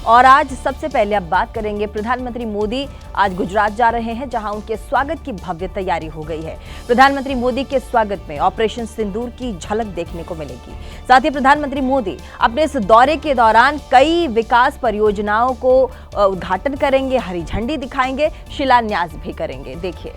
और आज सबसे पहले अब बात करेंगे, प्रधानमंत्री मोदी आज गुजरात जा रहे हैं, जहां उनके स्वागत की भव्य तैयारी हो गई है। प्रधानमंत्री मोदी के स्वागत में ऑपरेशन सिंदूर की झलक देखने को मिलेगी। साथ ही प्रधानमंत्री मोदी अपने इस दौरे के दौरान कई विकास परियोजनाओं को उद्घाटन करेंगे, हरी झंडी दिखाएंगे, शिलान्यास भी करेंगे। देखिए,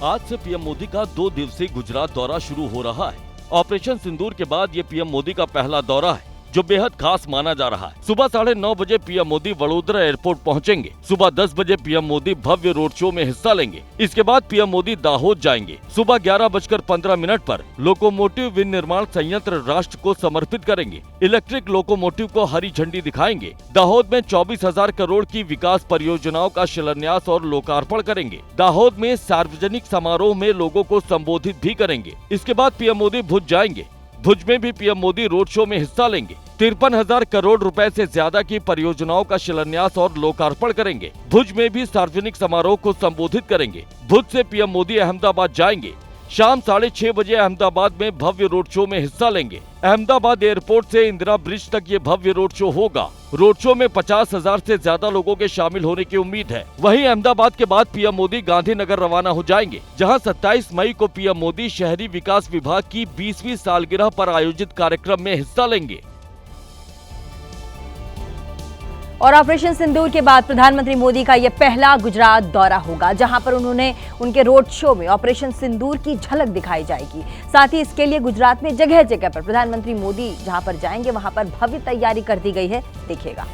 आज से पीएम मोदी का 2 दिवसीय गुजरात दौरा शुरू हो रहा है। ऑपरेशन सिंदूर के बाद ये पीएम मोदी का पहला दौरा है, जो बेहद खास माना जा रहा है। सुबह 9:30 बजे पीएम मोदी वडोदरा एयरपोर्ट पहुंचेंगे। सुबह 10 बजे पीएम मोदी भव्य रोड शो में हिस्सा लेंगे। इसके बाद पीएम मोदी दाहोद जाएंगे। सुबह 11:15 पर लोकोमोटिव विनिर्माण संयंत्र राष्ट्र को समर्पित करेंगे। इलेक्ट्रिक लोकोमोटिव को हरी झंडी दिखाएंगे। दाहोद में 24,000 करोड़ की विकास परियोजनाओं का शिलान्यास और लोकार्पण करेंगे। दाहोद में सार्वजनिक समारोह में लोगों को संबोधित भी करेंगे। इसके बाद पीएम मोदी भुज जाएंगे। भुज में भी पीएम मोदी रोड शो में हिस्सा लेंगे। 53,000 करोड़ रुपए से ज्यादा की परियोजनाओं का शिलान्यास और लोकार्पण करेंगे। भुज में भी सार्वजनिक समारोह को संबोधित करेंगे। भुज से पीएम मोदी अहमदाबाद जाएंगे। शाम 6:30 बजे अहमदाबाद में भव्य रोड शो में हिस्सा लेंगे। अहमदाबाद एयरपोर्ट से इंदिरा ब्रिज तक ये भव्य रोड शो होगा। रोड शो में 50,000 से ज्यादा लोगों के शामिल होने की उम्मीद है। वहीं अहमदाबाद के बाद पीएम मोदी गांधीनगर रवाना हो जाएंगे, जहां 27 मई को पीएम मोदी शहरी विकास विभाग की 20वीं सालगिरह पर आयोजित कार्यक्रम में हिस्सा लेंगे। और ऑपरेशन सिंदूर के बाद प्रधानमंत्री मोदी का यह पहला गुजरात दौरा होगा, जहां पर उनके रोड शो में ऑपरेशन सिंदूर की झलक दिखाई जाएगी। साथ ही इसके लिए गुजरात में जगह जगह पर प्रधानमंत्री मोदी जहां पर जाएंगे, वहां पर भव्य तैयारी कर दी गई है। देखिएगा,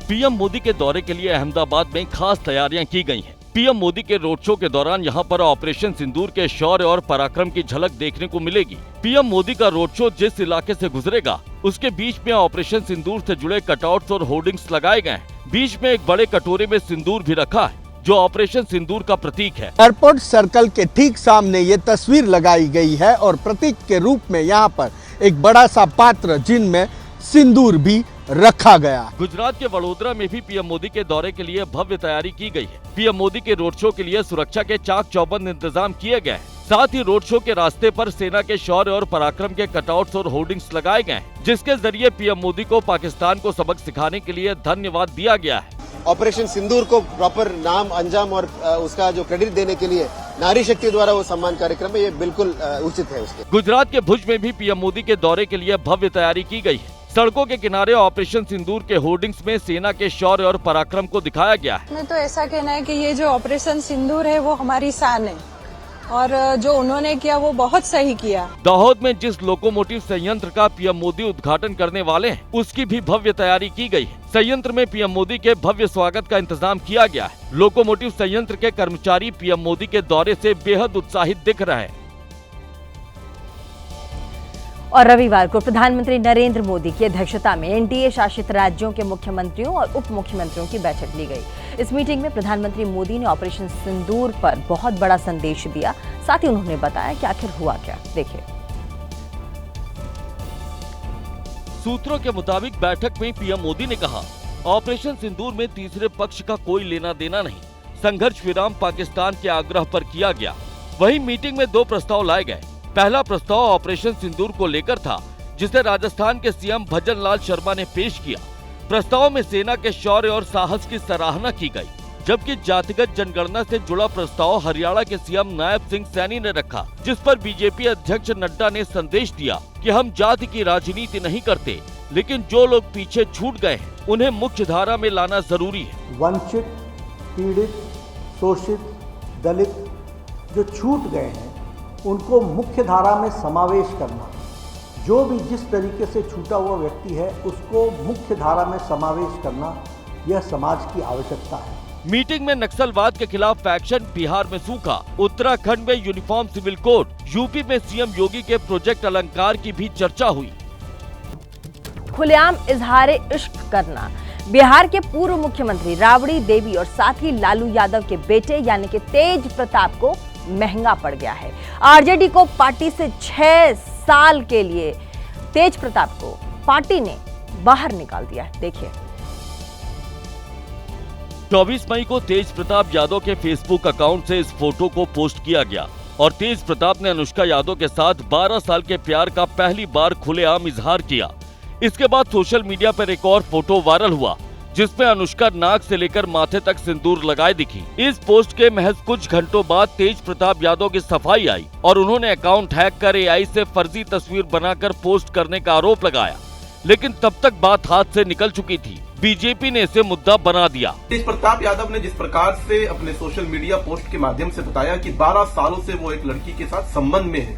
पीएम मोदी के दौरे के लिए अहमदाबाद में खास तैयारियां की गई हैं। पीएम मोदी के रोड शो के दौरान यहां पर ऑपरेशन सिंदूर के शौर्य और पराक्रम की झलक देखने को मिलेगी। पीएम मोदी का रोड शो जिस इलाके से गुजरेगा, उसके बीच में ऑपरेशन सिंदूर से जुड़े कटआउट्स और होर्डिंग्स लगाए गए हैं। बीच में एक बड़े कटोरे में सिंदूर भी रखा है, जो ऑपरेशन सिंदूर का प्रतीक है। एयरपोर्ट सर्कल के ठीक सामने ये तस्वीर लगाई गई है और प्रतीक के रूप में यहाँ पर एक बड़ा सा पात्र जिनमें सिंदूर भी रखा गया। गुजरात के वडोदरा में भी पीएम मोदी के दौरे के लिए भव्य तैयारी की गई है। पीएम मोदी के रोड शो के लिए सुरक्षा के चाक चौबंद इंतजाम किए गए हैं। साथ ही रोड शो के रास्ते पर सेना के शौर्य और पराक्रम के कटआउट्स और होर्डिंग्स लगाए गए हैं, जिसके जरिए पीएम मोदी को पाकिस्तान को सबक सिखाने के लिए धन्यवाद दिया गया है। ऑपरेशन सिंदूर को प्रॉपर नाम, अंजाम और उसका जो क्रेडिट देने के लिए नारी शक्ति द्वारा वो सम्मान कार्यक्रम है, ये बिल्कुल उचित है। उसके गुजरात के भुज में भी पीएम मोदी के दौरे के लिए भव्य तैयारी की गई है। सड़कों के किनारे ऑपरेशन सिंदूर के होर्डिंग्स में सेना के शौर्य और पराक्रम को दिखाया गया है। मैं तो ऐसा कहना है कि ये जो ऑपरेशन सिंदूर है वो हमारी शान है, और जो उन्होंने किया वो बहुत सही किया। दाहोद में जिस लोकोमोटिव संयंत्र का पीएम मोदी उद्घाटन करने वाले हैं, उसकी भी भव्य तैयारी की गई है। संयंत्र में पीएम मोदी के भव्य स्वागत का इंतजाम किया गया है। लोकोमोटिव संयंत्र के कर्मचारी पीएम मोदी के दौरे से बेहद उत्साहित दिख रहे हैं। और रविवार को प्रधानमंत्री नरेंद्र मोदी की अध्यक्षता में एनडीए शासित राज्यों के मुख्यमंत्रियों और उप मुख्यमंत्रियों की बैठक ली गई। इस मीटिंग में प्रधानमंत्री मोदी ने ऑपरेशन सिंदूर पर बहुत बड़ा संदेश दिया। साथ ही उन्होंने बताया कि आखिर हुआ क्या। देखिए, सूत्रों के मुताबिक बैठक में पीएम मोदी ने कहा, ऑपरेशन सिंदूर में तीसरे पक्ष का कोई लेना देना नहीं। संघर्ष विराम पाकिस्तान के आग्रह पर किया गया। वहीं मीटिंग में 2 प्रस्ताव लाए गए। पहला प्रस्ताव ऑपरेशन सिंदूर को लेकर था, जिसे राजस्थान के सीएम भजन लाल शर्मा ने पेश किया। प्रस्ताव में सेना के शौर्य और साहस की सराहना की गई, जबकि जातिगत जनगणना से जुड़ा प्रस्ताव हरियाणा के सीएम नायब सिंह सैनी ने रखा, जिस पर बीजेपी अध्यक्ष नड्डा ने संदेश दिया कि हम जाति की राजनीति नहीं करते, लेकिन जो लोग पीछे छूट गए हैं, उन्हें मुख्य धारा में लाना जरूरी है। वंचित, पीड़ित, शोषित, दलित जो छूट गए हैं, उनको मुख्य धारा में समावेश करना। जो भी जिस तरीके से छूटा हुआ व्यक्ति है, उसको मुख्य धारा में समावेश करना, यह समाज की आवश्यकता है। मीटिंग में नक्सलवाद के खिलाफ एक्शन, बिहार में सूखा, उत्तराखंड में यूनिफॉर्म सिविल कोड, यूपी में सीएम योगी के प्रोजेक्ट अलंकार की भी चर्चा हुई। खुलेआम इजहार इश्क करना बिहार के पूर्व मुख्यमंत्री राबड़ी देवी और साथ ही लालू यादव के बेटे यानी कि तेज प्रताप को महंगा पड़ गया है। आरजेडी को पार्टी से 6 साल के लिए तेज प्रताप को पार्टी ने बाहर निकाल दिया है। देखिए, 24 मई को तेज प्रताप यादव के फेसबुक अकाउंट से इस फोटो को पोस्ट किया गया और तेज प्रताप ने अनुष्का यादव के साथ 12 साल के प्यार का पहली बार खुलेआम इजहार किया। इसके बाद सोशल मीडिया पर एक और फोटो वायरल हुआ जिसमें अनुष्का नाक से लेकर माथे तक सिंदूर लगाए दिखी। इस पोस्ट के महज कुछ घंटों बाद तेज प्रताप यादव की सफाई आई और उन्होंने अकाउंट हैक कर AI से फर्जी तस्वीर बनाकर पोस्ट करने का आरोप लगाया, लेकिन तब तक बात हाथ से निकल चुकी थी। बीजेपी ने इसे मुद्दा बना दिया। तेज प्रताप यादव ने जिस प्रकार से अपने सोशल मीडिया पोस्ट के माध्यम से बताया कि 12 सालों से वो एक लड़की के साथ संबंध में है,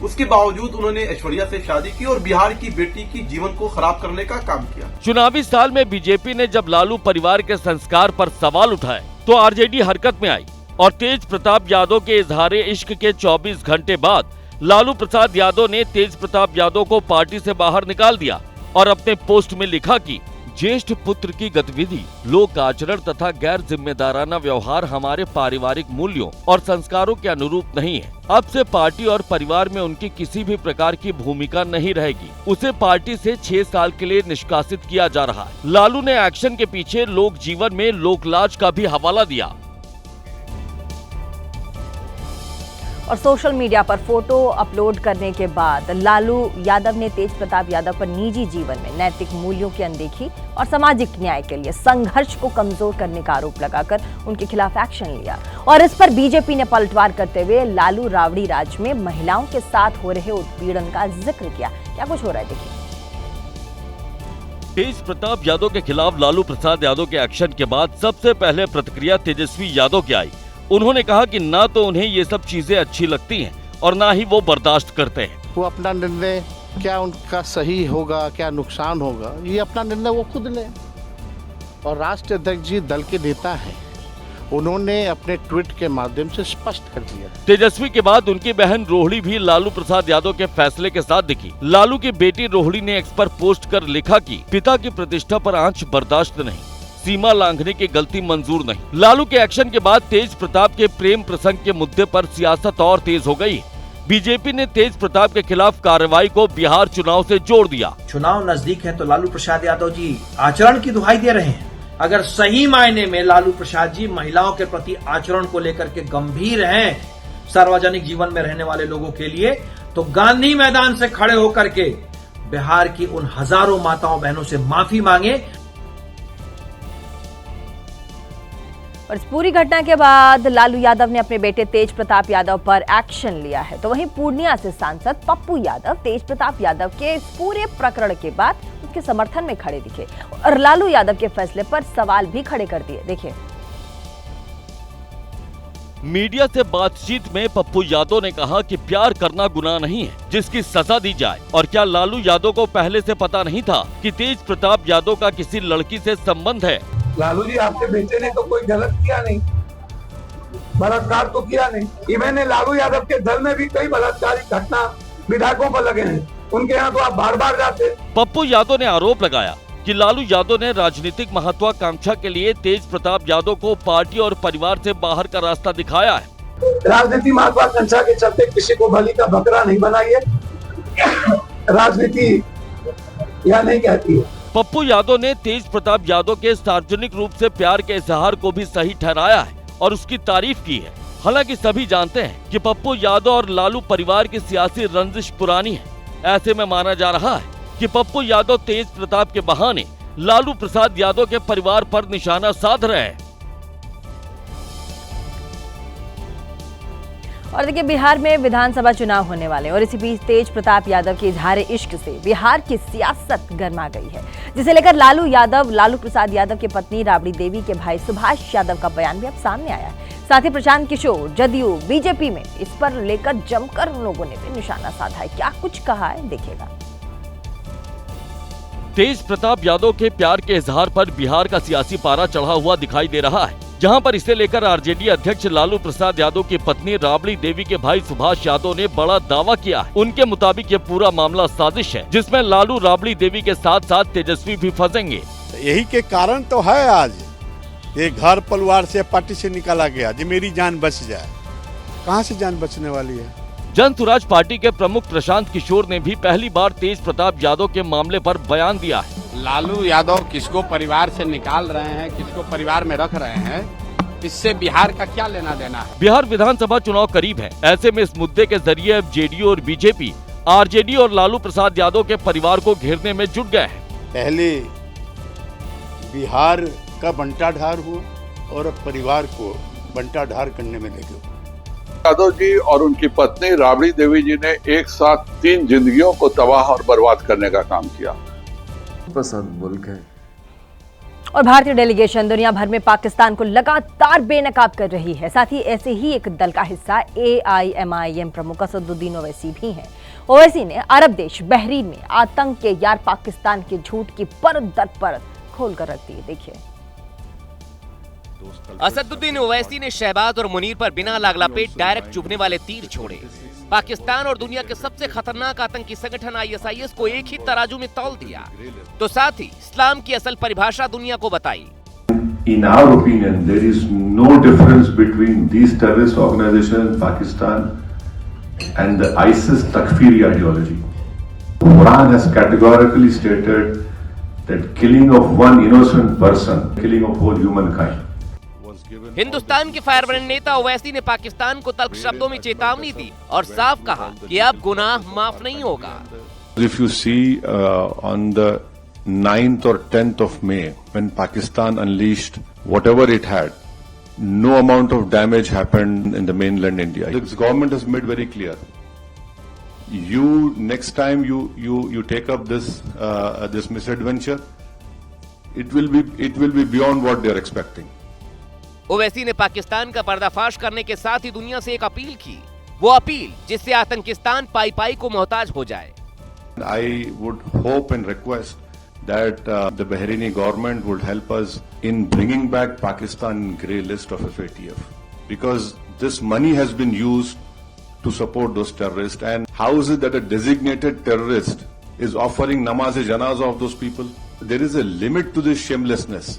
उसके बावजूद उन्होंने ऐश्वर्या से शादी की और बिहार की बेटी की जीवन को खराब करने का काम किया। चुनावी साल में बीजेपी ने जब लालू परिवार के संस्कार पर सवाल उठाए तो आरजेडी हरकत में आई और तेज प्रताप यादव के इजहारे इश्क के 24 घंटे बाद लालू प्रसाद यादव ने तेज प्रताप यादव को पार्टी से बाहर निकाल दिया और अपने पोस्ट में लिखा कि ज्येष्ठ पुत्र की गतिविधि, लोक आचरण तथा गैर जिम्मेदाराना व्यवहार हमारे पारिवारिक मूल्यों और संस्कारों के अनुरूप नहीं है। अब से पार्टी और परिवार में उनकी किसी भी प्रकार की भूमिका नहीं रहेगी। उसे पार्टी से 6 साल के लिए निष्कासित किया जा रहा है। लालू ने एक्शन के पीछे लोक जीवन में लोकलाज का भी हवाला दिया और सोशल मीडिया पर फोटो अपलोड करने के बाद लालू यादव ने तेज प्रताप यादव पर निजी जीवन में नैतिक मूल्यों की अनदेखी और सामाजिक न्याय के लिए संघर्ष को कमजोर करने का आरोप लगाकर उनके खिलाफ एक्शन लिया और इस पर बीजेपी ने पलटवार करते हुए लालू राबड़ी राज में महिलाओं के साथ हो रहे उत्पीड़न का जिक्र किया। क्या कुछ हो रहा है देखिए। तेज प्रताप यादव के खिलाफ लालू प्रसाद यादव के एक्शन के बाद सबसे पहले प्रतिक्रिया तेजस्वी यादव की आई। उन्होंने कहा कि ना तो उन्हें ये सब चीजें अच्छी लगती हैं और ना ही वो बर्दाश्त करते हैं। वो अपना निर्णय, क्या उनका सही होगा क्या नुकसान होगा, ये अपना निर्णय वो खुद लें। और राष्ट्रीय अध्यक्ष जी दल के नेता हैं, उन्होंने अपने ट्वीट के माध्यम से स्पष्ट कर दिया। तेजस्वी के बाद उनकी बहन रोहिणी भी लालू प्रसाद यादव के फैसले के साथ दिखी। लालू की बेटी रोहिणी ने एक्स पर पोस्ट कर लिखा कि पिता की प्रतिष्ठा पर आंच बर्दाश्त नहीं, सीमा लांघने की गलती मंजूर नहीं। लालू के एक्शन के बाद तेज प्रताप के प्रेम प्रसंग के मुद्दे पर सियासत और तेज हो गई। बीजेपी ने तेज प्रताप के खिलाफ कार्रवाई को बिहार चुनाव से जोड़ दिया। चुनाव नजदीक है तो लालू प्रसाद यादव जी आचरण की दुहाई दे रहे हैं। अगर सही मायने में लालू प्रसाद जी महिलाओं के प्रति आचरण को लेकर के गंभीर हैं, सार्वजनिक जीवन में रहने वाले लोगों के लिए, तो गांधी मैदान से खड़े होकर के बिहार की उन हजारों माताओं बहनों से माफी मांगे। और इस पूरी घटना के बाद लालू यादव ने अपने बेटे तेज प्रताप यादव पर एक्शन लिया है। तो वहीं पूर्णिया से सांसद पप्पू यादव तेज प्रताप यादव के इस पूरे प्रकरण के बाद उसके समर्थन में खड़े दिखे और लालू यादव के फैसले पर सवाल भी खड़े कर दिए। देखिए। मीडिया से बातचीत में पप्पू यादव ने कहा कि प्यार करना गुनाह नहीं है जिसकी सजा दी जाए। और क्या लालू यादव को पहले से पता नहीं था कि तेज प्रताप यादव का किसी लड़की से संबंध है? लालू जी, आपके बेटे ने तो कोई गलत किया नहीं, बलात्कार तो किया नहीं। इवन लालू यादव के दल में भी कई बलात्कारी घटना विधायकों पर लगे हैं, उनके यहाँ तो आप बार बार जाते। पप्पू यादव ने आरोप लगाया कि लालू यादव ने राजनीतिक महत्वाकांक्षा के लिए तेज प्रताप यादव को पार्टी और परिवार से बाहर का रास्ता दिखाया है। राजनीति महत्वाकांक्षा के चलते किसी को बलि का बकरा नहीं बनाइए, राजनीति यह नहीं कहती है। पप्पू यादव ने तेज प्रताप यादव के सार्वजनिक रूप से प्यार के इजहार को भी सही ठहराया है और उसकी तारीफ की है। हालांकि सभी जानते हैं कि पप्पू यादव और लालू परिवार की सियासी रंजिश पुरानी है। ऐसे में माना जा रहा है कि पप्पू यादव तेज प्रताप के बहाने लालू प्रसाद यादव के परिवार पर निशाना साध रहे हैं। और देखिए, बिहार में विधानसभा चुनाव होने वाले और इसी बीच तेज प्रताप यादव के इजहार इश्क से बिहार की सियासत गर्मा गई है, जिसे लेकर लालू प्रसाद यादव की पत्नी राबड़ी देवी के भाई सुभाष यादव का बयान भी अब सामने आया है। साथ ही प्रशांत किशोर, जदयू, बीजेपी में इस पर लेकर जमकर उन लोगों ने भी निशाना साधा है। क्या कुछ कहा है देखिएगा। तेज प्रताप यादव के प्यार के इजहार पर बिहार का सियासी पारा चढ़ा हुआ दिखाई दे रहा है, जहां पर इसे लेकर आरजेडी अध्यक्ष लालू प्रसाद यादव की पत्नी राबड़ी देवी के भाई सुभाष यादव ने बड़ा दावा किया है। उनके मुताबिक ये पूरा मामला साजिश है, जिसमें लालू राबड़ी देवी के साथ साथ तेजस्वी भी फंसेंगे। यही के कारण तो है आज ये घर परिवार से पार्टी से निकाला गया, जो मेरी जान बच जाए। कहाँ से जान बचने वाली है? जन सुराज पार्टी के प्रमुख प्रशांत किशोर ने भी पहली बार तेज प्रताप यादव के मामले पर बयान दिया है। लालू यादव किसको परिवार से निकाल रहे हैं, किसको परिवार में रख रहे हैं, इससे बिहार का क्या लेना देना है? बिहार विधानसभा चुनाव करीब है। ऐसे में इस मुद्दे के जरिए अब जेडीयू और बीजेपी आरजेडी और लालू प्रसाद यादव के परिवार को घेरने में जुट गए हैं। पहले बिहार का बंटाढार हुआ और अब परिवार को बंटाढार करने में लगे। यादव जी और उनकी पत्नी राबड़ी देवी जी ने एक साथ 3 जिंदगियों को तबाह और बर्बाद करने का काम किया। पसंद मुल्क है। और भारतीय डेलीगेशन दुनिया भर में पाकिस्तान को लगातार बेनकाब कर रही है। साथ ही ऐसे ही एक दल का हिस्सा AIMIM प्रमुख असदुद्दीन ओवैसी भी हैं। ओवैसी ने अरब देश बहरीन में आतंक के यार पाकिस्तान के झूठ की परत दर परत खोल कर रख दी। देखिए, असदुद्दीन ओवैसी ने शहबाज और मुनीर पर बिना लाग लपेट डायरेक्ट चुभने वाले तीर छोड़े। पाकिस्तान और दुनिया के सबसे खतरनाक आतंकी संगठन ISIS को एक ही तराजू में तौल दिया, तो साथ ही इस्लाम की असल परिभाषा दुनिया को बताई। In our opinion, there is no difference between these terrorist organizations in Pakistan and the ISIS Takfiri ideology. Quran has categorically stated that killing of one innocent person, killing of whole humankind. Hindustan के firebrand नेता ओवैसी ने पाकिस्तान को तल्ख शब्दों में चेतावनी दी और साफ कहा कि अब गुनाह माफ नहीं होगा। If you see on the 9th or 10th of May, when Pakistan unleashed whatever it had, no amount of damage happened in the mainland India. The government has made very clear. You next time you take up this misadventure, it will be beyond what they are expecting. Owaisi ने पाकिस्तान का पर्दाफाश करने के साथ ही दुनिया से एक appeal की, वो अपील जिससे आतंकिस्तान पाई पाई को मोहताज हो जाए। I would hope and request that the Bahraini government would help us in bringing back Pakistan in grey list of FATF, because this money has been used to support those terrorists. And how is it that a designated terrorist is offering namaz-e-janaza of those people? There is a limit to this shamelessness.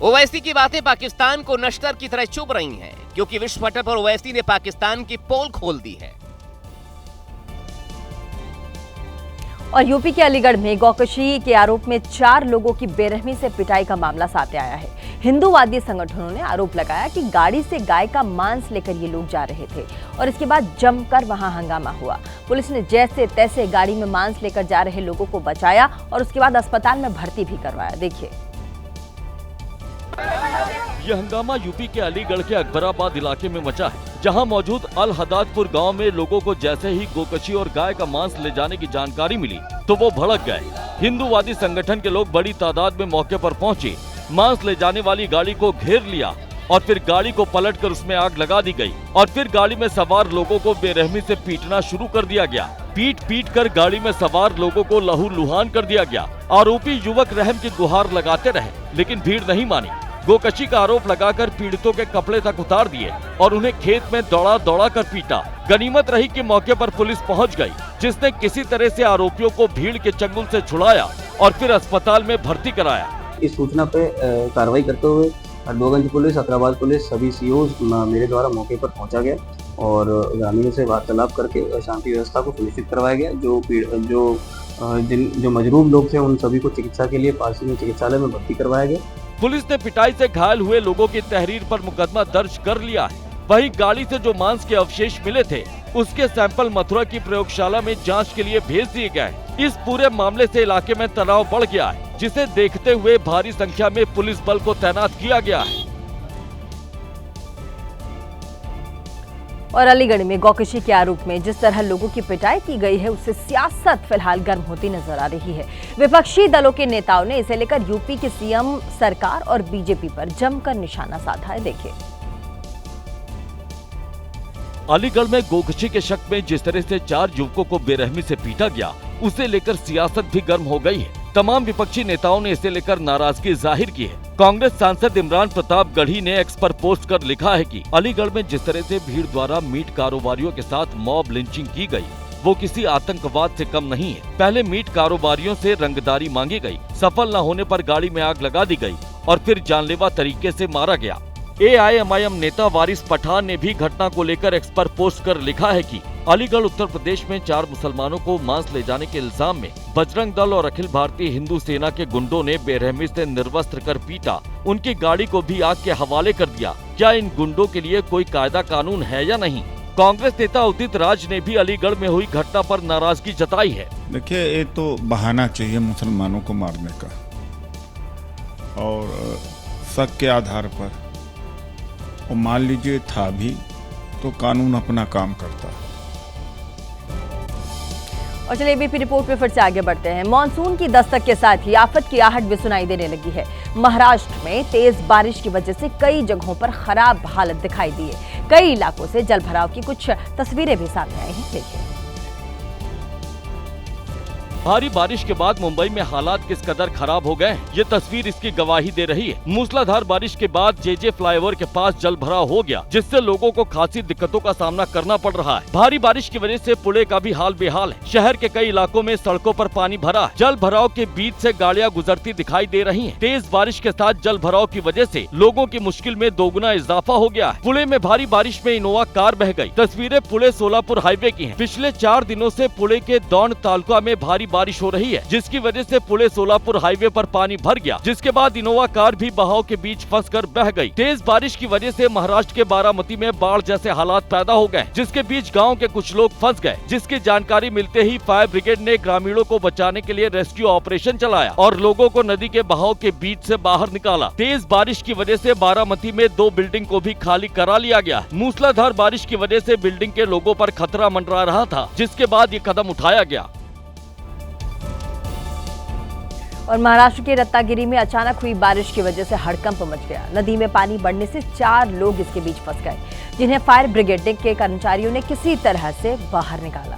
Owaisi की बातें पाकिस्तान को नश्तर की तरह चुभ रही हैं, क्योंकि विश्व पटल पर ओवैसी ने पाकिस्तान की पोल खोल दी है। और यूपी के अलीगढ़ में गौकशी के आरोप में 4 लोगों की बेरहमी से पिटाई का मामला सामने आया है। हिंदूवादी संगठनों ने आरोप लगाया कि गाड़ी से गाय का मांस लेकर ये लोग जा रहे थे और इसके बाद जमकर वहां हंगामा हुआ। पुलिस ने जैसे तैसे गाड़ी में मांस लेकर जा रहे लोगों को बचाया और उसके बाद अस्पताल में भर्ती भी करवाया। देखिए, यह हंगामा यूपी के अलीगढ़ के अकबराबाद इलाके में मचा है, जहां मौजूद अल हदादपुर गांव में लोगों को जैसे ही गोकशी और गाय का मांस ले जाने की जानकारी मिली तो वो भड़क गए। हिंदूवादी संगठन के लोग बड़ी तादाद में मौके पर पहुंचे, मांस ले जाने वाली गाड़ी को घेर लिया और फिर गाड़ी को पलटकर उसमें आग लगा दी गई और फिर गाड़ी में सवार लोगों को बेरहमी से पीटना शुरू कर दिया गया। पीट कर गाड़ी में सवार लोगों को लहूलुहान कर दिया गया। आरोपी युवक रहम की गुहार लगाते रहे, लेकिन भीड़ नहीं मानी। गोकशी का आरोप लगाकर पीड़ितों के कपड़े तक उतार दिए और उन्हें खेत में दौड़ा कर पीटा। गनीमत रही कि मौके पर पुलिस पहुंच गई, जिसने किसी तरह से आरोपियों को भीड़ के चंगुल से छुड़ाया और फिर अस्पताल में भर्ती कराया। इस सूचना पे कार्रवाई करते हुए हरदोगंज पुलिस, अकराबाद पुलिस, सभी सीओ मेरे द्वारा मौके पर पहुंचा गया और ग्रामीणों से वार्तालाप करके शांति व्यवस्था को सुनिश्चित करवाया गया। जो मजरूम लोग थे उन सभी को चिकित्सा के लिए पास में चिकित्सालय में भर्ती करवाया गया। पुलिस ने पिटाई से घायल हुए लोगों की तहरीर पर मुकदमा दर्ज कर लिया है। वहीं गाड़ी से जो मांस के अवशेष मिले थे उसके सैंपल मथुरा की प्रयोगशाला में जांच के लिए भेज दिए गए। इस पूरे मामले से इलाके में तनाव बढ़ गया है, जिसे देखते हुए भारी संख्या में पुलिस बल को तैनात किया गया है। और अलीगढ़ में गौकशी के आरोप में जिस तरह लोगों की पिटाई की गई है, उससे सियासत फिलहाल गर्म होती नजर आ रही है। विपक्षी दलों के नेताओं ने इसे लेकर यूपी के सीएम सरकार और बीजेपी पर जमकर निशाना साधा है। देखिए, अलीगढ़ में गोकशी के शक में जिस तरह से 4 युवकों को बेरहमी से पीटा गया, उसे लेकर सियासत भी गर्म हो गई है। तमाम विपक्षी नेताओं ने इसे लेकर नाराजगी जाहिर की है। कांग्रेस सांसद इमरान प्रताप गढ़ी ने एक्स पर पोस्ट कर लिखा है कि अलीगढ़ में जिस तरह से भीड़ द्वारा मीट कारोबारियों के साथ मॉब लिंचिंग की गई, वो किसी आतंकवाद से कम नहीं है। पहले मीट कारोबारियों से रंगदारी मांगी गई, सफल न होने पर गाड़ी में आग लगा दी गई और फिर जानलेवा तरीके से मारा गया। AIMIM नेता वारिस पठान ने भी घटना को लेकर एक्स पर पोस्ट कर लिखा है कि अलीगढ़ उत्तर प्रदेश में 4 मुसलमानों को मांस ले जाने के इल्जाम में बजरंग दल और अखिल भारतीय हिंदू सेना के गुंडों ने बेरहमी से निर्वस्त्र कर पीटा, उनकी गाड़ी को भी आग के हवाले कर दिया। क्या इन गुंडों के लिए कोई कायदा कानून है या नहीं? कांग्रेस नेता उदित राज ने भी अलीगढ़ में हुई घटना पर नाराजगी जताई है। देखिए, ये तो बहाना चाहिए मुसलमानों को मारने का, और शक के आधार पर, और मान लीजिए था भी, तो कानून अपना काम करता है। और चलिए एबीपी रिपोर्ट में फिर से आगे बढ़ते हैं। मानसून की दस्तक के साथ ही आफत की आहट भी सुनाई देने लगी है। महाराष्ट्र में तेज बारिश की वजह से कई जगहों पर खराब हालत दिखाई दी है। कई इलाकों से जलभराव की कुछ तस्वीरें भी सामने आई हैं, देखिए। भारी बारिश के बाद मुंबई में हालात किस कदर खराब हो गए हैं, ये तस्वीर इसकी गवाही दे रही है। मूसलाधार बारिश के बाद जेजे फ्लाईओवर के पास जलभराव हो गया, जिससे लोगों को खासी दिक्कतों का सामना करना पड़ रहा है। भारी बारिश की वजह से पुले का भी हाल बेहाल है। शहर के कई इलाकों में सड़कों पर पानी भरा है। जल भराव के बीच से गाड़ियां गुजरती दिखाई दे रही हैं। तेज बारिश के साथ जल भराव की वजह से लोगों की मुश्किल में दोगुना इजाफा हो गया है। पुणे में भारी बारिश में इनोवा कार बह गई। तस्वीरें पुणे सोलापुर हाईवे की हैं। पिछले 4 दिनों से पुणे के दौंड तालुका में भारी बारिश हो रही है, जिसकी वजह से पुणे सोलापुर हाईवे पर पानी भर गया, जिसके बाद इनोवा कार भी बहाव के बीच फंसकर बह गई। तेज बारिश की वजह से महाराष्ट्र के बारामती में बाढ़ जैसे हालात पैदा हो गए, जिसके बीच गांव के कुछ लोग फंस गए। जिसकी जानकारी मिलते ही फायर ब्रिगेड ने ग्रामीणों को बचाने के लिए रेस्क्यू ऑपरेशन चलाया और लोगों को नदी के बहाव के बीच से बाहर निकाला। तेज बारिश की वजह से बारामती में 2 बिल्डिंग को भी खाली करा लिया गया। मूसलाधार बारिश की वजह से बिल्डिंग के लोगों पर खतरा मंडरा रहा था, जिसके बाद ये कदम उठाया गया। और महाराष्ट्र के रत्नागिरी में अचानक हुई बारिश की वजह से हड़कंप मच गया। नदी में पानी बढ़ने से 4 लोग इसके बीच फंस गए, जिन्हें फायर ब्रिगेड के कर्मचारियों ने किसी तरह से बाहर निकाला।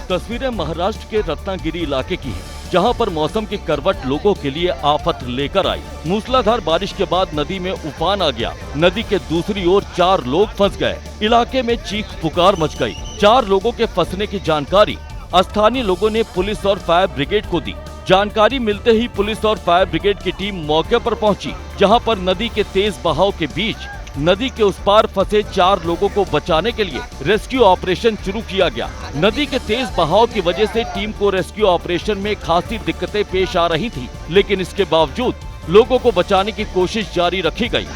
तस्वीरें महाराष्ट्र के रत्नागिरी इलाके की है, जहां पर मौसम की करवट लोगों के लिए आफत लेकर आई। मूसलाधार बारिश के बाद नदी में उफान आ गया। नदी के दूसरी ओर 4 लोग फंस गए। इलाके में चीख पुकार मच गई। 4 लोगों के फंसने की जानकारी स्थानीय लोगों ने पुलिस और फायर ब्रिगेड को दी। जानकारी मिलते ही पुलिस और फायर ब्रिगेड की टीम मौके पर पहुंची, जहां पर नदी के तेज बहाव के बीच नदी के उस पार फंसे 4 लोगों को बचाने के लिए रेस्क्यू ऑपरेशन शुरू किया गया। नदी के तेज बहाव की वजह से टीम को रेस्क्यू ऑपरेशन में खासी दिक्कतें पेश आ रही थी, लेकिन इसके बावजूद लोगों को बचाने की कोशिश जारी रखी गई।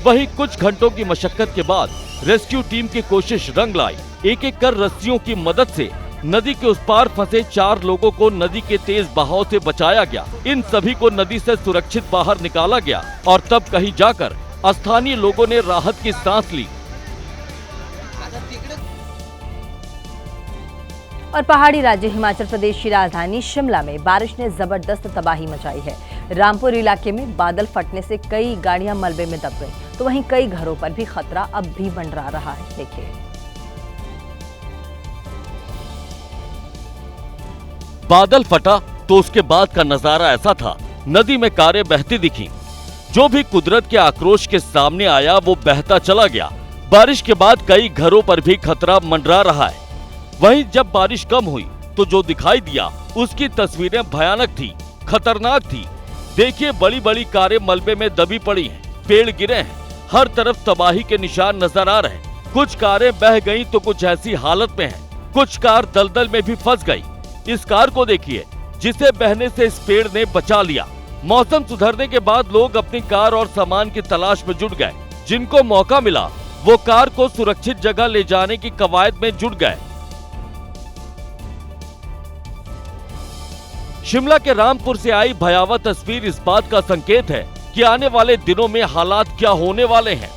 वहीं कुछ घंटों की मशक्कत के बाद रेस्क्यू टीम की कोशिश रंग लाई। एक-एक कर रस्सियों की मदद से नदी के उस पार फंसे 4 लोगों को नदी के तेज बहाव से बचाया गया। इन सभी को नदी से सुरक्षित बाहर निकाला गया और तब कहीं जाकर स्थानीय लोगों ने राहत की सांस ली। और पहाड़ी राज्य हिमाचल प्रदेश की राजधानी शिमला में बारिश ने जबरदस्त तबाही मचाई है। रामपुर इलाके में बादल फटने से कई गाड़ियां मलबे में दब गई, तो वहीं कई घरों पर भी खतरा अब भी मंडरा रहा है। देखिए, बादल फटा तो उसके बाद का नजारा ऐसा था, नदी में कारें बहती दिखी। जो भी कुदरत के आक्रोश के सामने आया वो बहता चला गया। बारिश के बाद कई घरों पर भी खतरा मंडरा रहा है। वहीं जब बारिश कम हुई तो जो दिखाई दिया उसकी तस्वीरें भयानक थी, खतरनाक थी। देखिए, बड़ी बड़ी कारें मलबे में दबी पड़ी हैं, पेड़ गिरे हैं, हर तरफ तबाही के निशान नजर आ रहे हैं। कुछ कारें बह गईं तो कुछ ऐसी हालत में हैं, कुछ कार दलदल में भी फंस गई। इस कार को देखिए, जिसे बहने से इस पेड़ ने बचा लिया। मौसम सुधरने के बाद लोग अपनी कार और सामान की तलाश में जुट गए। जिनको मौका मिला वो कार को सुरक्षित जगह ले जाने की कवायद में जुट गए। शिमला के रामपुर से आई भयावह तस्वीर इस बात का संकेत है कि आने वाले दिनों में हालात क्या होने वाले हैं।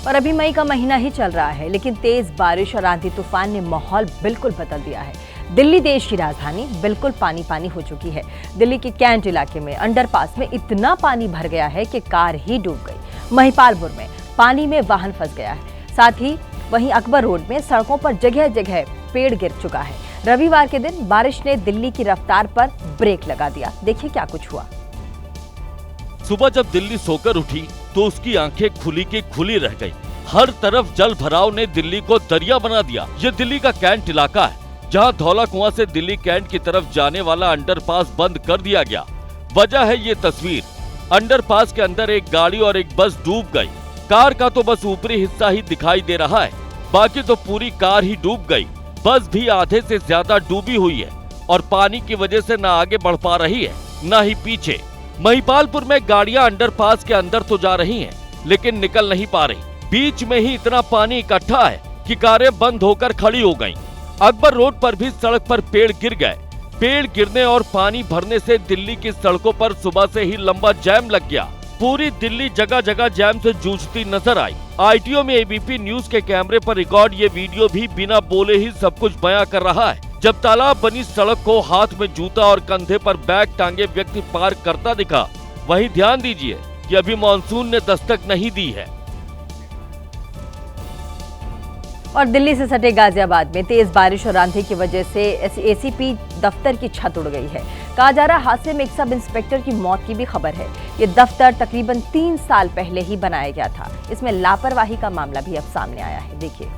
और अभी मई का महीना ही चल रहा है, लेकिन तेज बारिश और आंधी तूफान ने माहौल बिल्कुल बदल दिया है। दिल्ली देश की राजधानी बिल्कुल पानी पानी हो चुकी है। दिल्ली के कैंट इलाके में अंडरपास में इतना पानी भर गया है कि कार ही डूब गई। महिपालपुर में पानी में वाहन फंस गया है। साथ ही वहीं अकबर रोड में सड़कों पर जगह जगह पेड़ गिर चुका है। रविवार के दिन बारिश ने दिल्ली की रफ्तार पर ब्रेक लगा दिया। देखिए क्या कुछ हुआ। सुबह जब दिल्ली सोकर उठी तो उसकी आंखें खुली की खुली रह गई। हर तरफ जल भराव ने दिल्ली को दरिया बना दिया। ये दिल्ली का कैंट इलाका है, जहां धौला कुआं से दिल्ली कैंट की तरफ जाने वाला अंडरपास बंद कर दिया गया। वजह है ये तस्वीर। अंडरपास के अंदर एक गाड़ी और एक बस डूब गई। कार का तो बस ऊपरी हिस्सा ही दिखाई दे रहा है, बाकी तो पूरी कार ही डूब गई। बस भी आधे से ज्यादा डूबी हुई है। और पानी की वजह से न आगे बढ़ पा रही है न ही पीछे। महिपालपुर में गाड़ियां अंडरपास के अंदर तो जा रही हैं, लेकिन निकल नहीं पा रही। बीच में ही इतना पानी इकट्ठा है कि कारें बंद होकर खड़ी हो गईं। अकबर रोड पर भी सड़क पर पेड़ गिर गए। पेड़ गिरने और पानी भरने से दिल्ली की सड़कों पर सुबह से ही लंबा जैम लग गया। पूरी दिल्ली जगह जगह जैम से जूझती नजर आई। आईटीओ में एबीपी न्यूज के कैमरे पर रिकॉर्ड ये वीडियो भी बिना बोले ही सब कुछ बयां कर रहा है। जब तालाब बनी सड़क को हाथ में जूता और कंधे पर बैग टांगे व्यक्ति पार करता दिखा, वहीं ध्यान दीजिए कि अभी मानसून ने दस्तक नहीं दी है। और दिल्ली से सटे गाजियाबाद में तेज बारिश और आंधी की वजह से एसीपी दफ्तर की छत उड़ गई है। कहा जा रहा हादसे में एक सब इंस्पेक्टर की मौत की भी खबर है। ये दफ्तर तकरीबन 3 साल पहले ही बनाया गया था। इसमें लापरवाही का मामला भी अब सामने आया है। देखिए,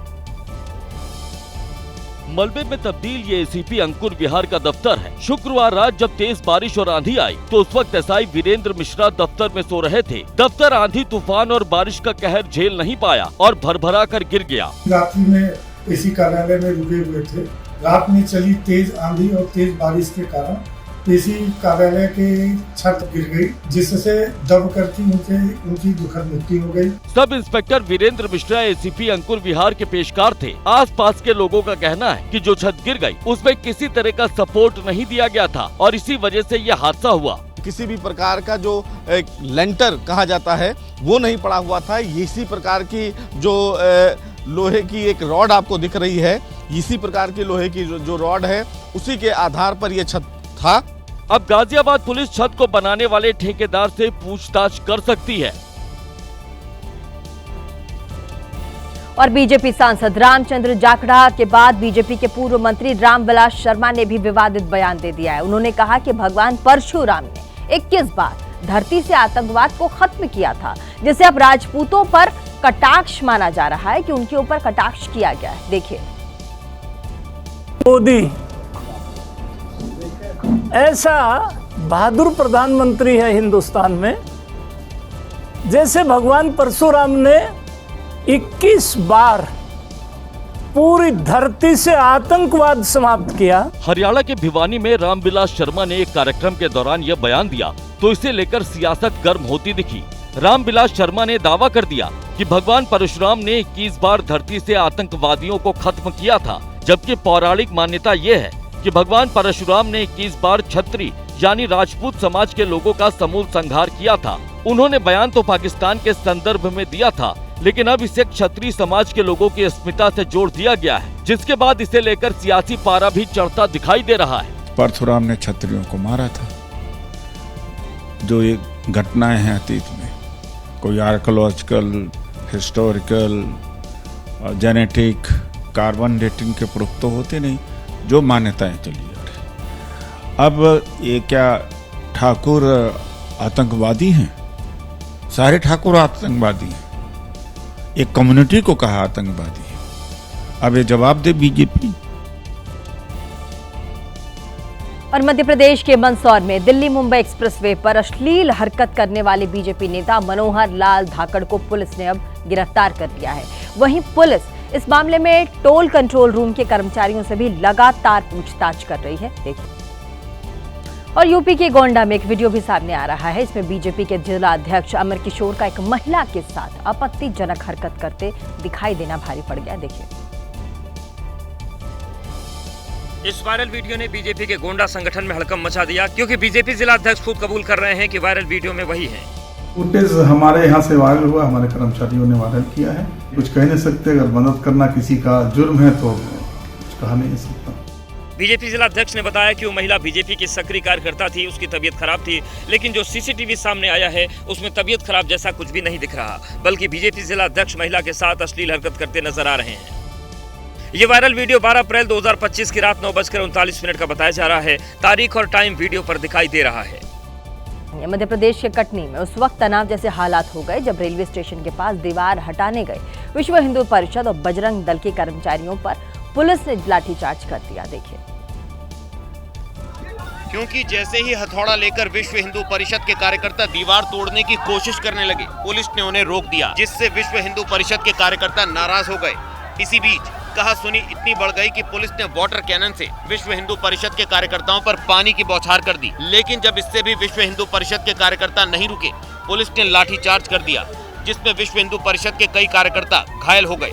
मलबे में तब्दील ये एसीपी अंकुर विहार का दफ्तर है। शुक्रवार रात जब तेज बारिश और आंधी आई तो उस वक्त एसआई वीरेंद्र मिश्रा दफ्तर में सो रहे थे। दफ्तर आंधी, तूफान और बारिश का कहर झेल नहीं पाया और भरभरा कर गिर गया। रात्रि में एसी कार्यालय में रुके हुए थे। रात में चली तेज आंधी और तेज बारिश के कारण एसी कार्यालय की छत गिर गई, जिससे दब करके उनकी दुखद मृत्यु हो गई। Sub inspector Virendra Mishra ACP Ankur Vihar के पेशकार थे। आसपास के लोगों का कहना है कि जो छत गिर गई उसमें किसी तरह का सपोर्ट नहीं दिया गया था और इसी वजह से यह हादसा हुआ। किसी भी प्रकार का जो एक लेंटर कहा जाता है वो नहीं पड़ा हुआ था। इसी प्रकार की जो लोहे की एक रॉड आपको दिख रही है, इसी प्रकार की लोहे की जो रॉड है उसी के आधार पर यह छत था। अब गाजियाबाद पुलिस छत को बनाने वाले ठेकेदार से पूछताछ कर सकती है। और बीजेपी सांसद रामचंद्र जाखड़ा के बाद बीजेपी के पूर्व मंत्री रामविलास शर्मा ने भी विवादित बयान दे दिया है। उन्होंने कहा कि भगवान परशुराम ने 21 बार धरती से आतंकवाद को खत्म किया था, जिसे अब राजपूतों पर कटाक्ष माना जा रहा है कि उनके ऊपर कटाक्ष किया गया है। देखिए, मोदी ऐसा बहादुर प्रधानमंत्री है हिंदुस्तान में, जैसे भगवान परशुराम ने 21 बार पूरी धरती से आतंकवाद समाप्त किया। हरियाणा के भिवानी में रामविलास शर्मा ने एक कार्यक्रम के दौरान यह बयान दिया तो इसे लेकर सियासत गर्म होती दिखी। रामविलास शर्मा ने दावा कर दिया कि भगवान परशुराम ने 21 बार धरती से आतंकवादियों को खत्म किया था, जबकि पौराणिक मान्यता यह है कि भगवान परशुराम ने 21 बार क्षत्रिय यानी राजपूत समाज के लोगों का समूल संहार किया था। उन्होंने बयान तो पाकिस्तान के संदर्भ में दिया था, लेकिन अब इसे क्षत्रिय समाज के लोगों की अस्मिता से जोड़ दिया गया है, जिसके बाद इसे लेकर सियासी पारा भी चढ़ता दिखाई दे रहा है। परशुराम ने क्षत्रियों को मारा था। जो ये घटनाएं हैं अतीत में, कोई archaeological, historical, genetic, carbon dating के प्रूफ तो होते नहीं, जो मान्यताएं चली आ रही। अब ये क्या ठाकुर आतंकवादी हैं? सारे ठाकुर आतंकवादी हैं। एक कम्युनिटी को कहा आतंकवादी है। अब ये जवाब दे बीजेपी। और मध्य प्रदेश के मंदसौर में दिल्ली मुंबई एक्सप्रेसवे पर अश्लील हरकत करने वाले बीजेपी नेता मनोहर लाल धाकड़ को पुलिस ने अब गिरफ्तार कर लिया है। वहीं पुलिस इस मामले में टोल कंट्रोल रूम के कर्मचारियों से भी लगातार पूछताछ कर रही है। देखिए, और यूपी के गोंडा में एक वीडियो भी सामने आ रहा है। इसमें बीजेपी के जिला अध्यक्ष अमर किशोर का एक महिला के साथ आपत्तिजनक हरकत करते दिखाई देना भारी पड़ गया। देखिए, इस वायरल वीडियो ने बीजेपी के गोंडा संगठन में हड़कंप मचा दिया, क्योंकि बीजेपी जिला अध्यक्ष खुद कबूल कर रहे हैं कि वायरल वीडियो में वही है। फुटेज हमारे यहाँ से वायरल हुआ, हमारे कर्मचारियों ने वायरल किया है। कुछ कह नहीं सकते, अगर मदद करना किसी का जुर्म है तो कुछ कहा नहीं सकता। बीजेपी जिला अध्यक्ष ने बताया कि वो महिला बीजेपी की सक्रिय कार्यकर्ता थी, उसकी तबीयत खराब थी, लेकिन जो सीसीटीवी सामने आया है उसमें तबीयत खराब जैसा कुछ भी नहीं दिख रहा, बल्कि बीजेपी जिला अध्यक्ष महिला के साथ अश्लील हरकत करते नजर आ रहे हैं। ये वायरल वीडियो 12 अप्रैल 2025 की रात 9:39 का बताया जा रहा है। तारीख और टाइम वीडियो पर दिखाई दे रहा है। मध्य प्रदेश के कटनी में उस वक्त तनाव जैसे हालात हो गए जब रेलवे स्टेशन के पास दीवार हटाने गए विश्व हिंदू परिषद और बजरंग दल के कर्मचारियों पर पुलिस ने लाठीचार्ज कर दिया। देखिए, क्योंकि जैसे ही हथौड़ा लेकर विश्व हिंदू परिषद के कार्यकर्ता दीवार तोड़ने की कोशिश करने लगे, पुलिस ने उन्हें रोक दिया, जिससे विश्व हिंदू परिषद के कार्यकर्ता नाराज हो गए। इसी बीच कहा सुनी इतनी बढ़ गई कि पुलिस ने वाटर कैनन से विश्व हिंदू परिषद के कार्यकर्ताओं पर पानी की बौछार कर दी। लेकिन जब इससे भी विश्व हिंदू परिषद के कार्यकर्ता नहीं रुके, पुलिस ने लाठीचार्ज कर दिया, जिसमें विश्व हिंदू परिषद के कई कार्यकर्ता घायल हो गए।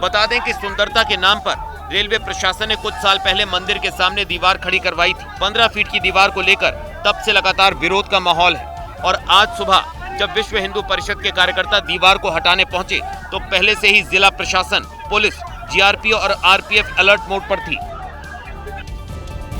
बता दें कि सुंदरता के नाम पर रेलवे प्रशासन ने कुछ साल पहले मंदिर के सामने दीवार खड़ी करवाई थी। 15 फीट की दीवार को लेकर तब से लगातार विरोध का माहौल है और आज सुबह जब विश्व हिंदू परिषद के कार्यकर्ता दीवार को हटाने पहुंचे तो पहले से ही जिला प्रशासन, पुलिस, जीआरपी और आरपीएफ अलर्ट मोड पर थी।